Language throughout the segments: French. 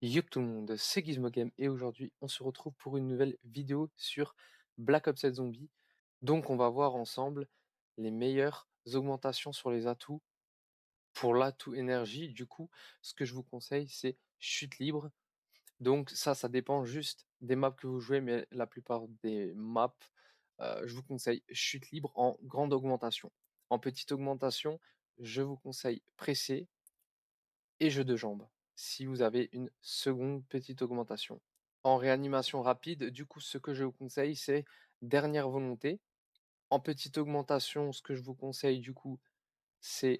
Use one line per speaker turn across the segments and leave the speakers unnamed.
Yo tout le monde, c'est Gizmo Game et aujourd'hui on se retrouve pour une nouvelle vidéo sur Black Ops 7 Zombie. Donc on va voir ensemble les meilleures augmentations sur les atouts pour l'atout énergie. Du coup, ce que je vous conseille c'est chute libre. Donc ça dépend juste des maps que vous jouez, mais la plupart des maps, je vous conseille chute libre en grande augmentation. En petite augmentation, je vous conseille pressé et jeu de jambes, si vous avez une seconde petite augmentation. En réanimation rapide, du coup, ce que je vous conseille, c'est dernière volonté. En petite augmentation, ce que je vous conseille, du coup, c'est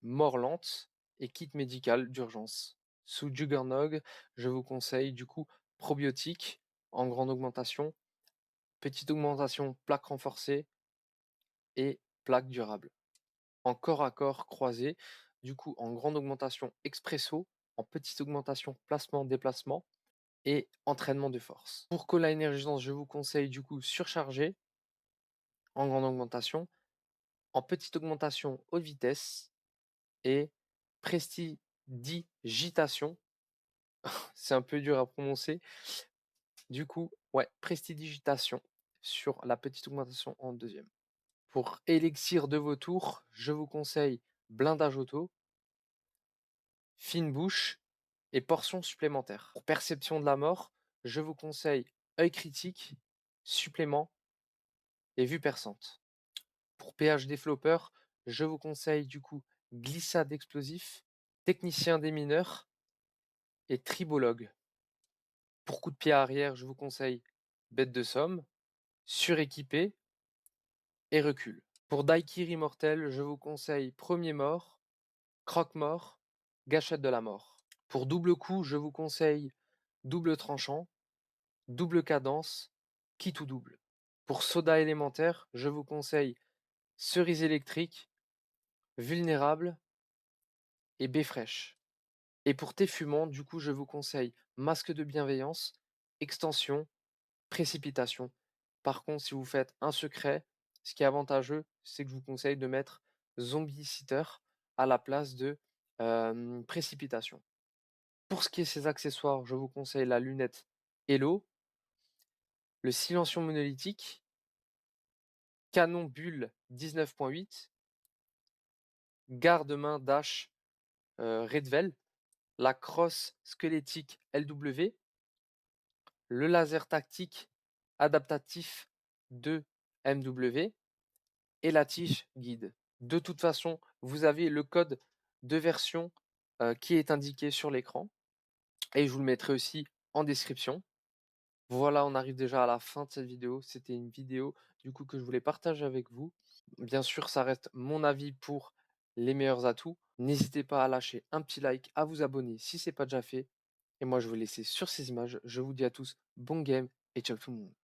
mort lente et kit médical d'urgence. Sous Juggernog, je vous conseille, du coup, probiotique en grande augmentation, petite augmentation plaque renforcée et plaque durable. En corps à corps croisé, du coup, en grande augmentation expresso, en petite augmentation placement-déplacement et entraînement de force. Pour Cola Énergisance, je vous conseille du coup surchargé en grande augmentation, en petite augmentation haute vitesse et prestidigitation. C'est un peu dur à prononcer. Du coup, ouais, prestidigitation sur la petite augmentation en deuxième. Pour élixir de vos tours, je vous conseille blindage auto, fine bouche et portion supplémentaire. Pour perception de la mort, je vous conseille œil critique, supplément et vue perçante. Pour PH développeur, je vous conseille du coup glissade explosif, technicien des mineurs et tribologue. Pour coup de pied arrière, je vous conseille bête de somme, suréquipé et recul. Pour Daikiri mortel, je vous conseille premier mort, croque-mort, gâchette de la mort. Pour double coup, je vous conseille double tranchant, double cadence, kit ou double. Pour soda élémentaire, je vous conseille cerise électrique, vulnérable et baie fraîche. Et pour thé fumant, du coup, je vous conseille masque de bienveillance, extension, précipitation. Par contre, si vous faites un secret, ce qui est avantageux, c'est que je vous conseille de mettre zombie sitter à la place de précipitation. Pour ce qui est de ces accessoires, je vous conseille la lunette Hello, le silencieux monolithique, canon bulle 19.8, garde-main dash Redvel, la crosse squelettique LW, le laser tactique adaptatif de MW et la tige guide. De toute façon, vous avez le code de version qui est indiqué sur l'écran et je vous le mettrai aussi en description. Voilà, on arrive déjà à la fin de cette vidéo. C'était une vidéo du coup que je voulais partager avec vous. Bien sûr, ça reste mon avis pour les meilleurs atouts. N'hésitez pas à lâcher un petit like, à vous abonner si ce n'est pas déjà fait. Et moi, je vais vous laisser sur ces images. Je vous dis à tous bon game et ciao tout le monde.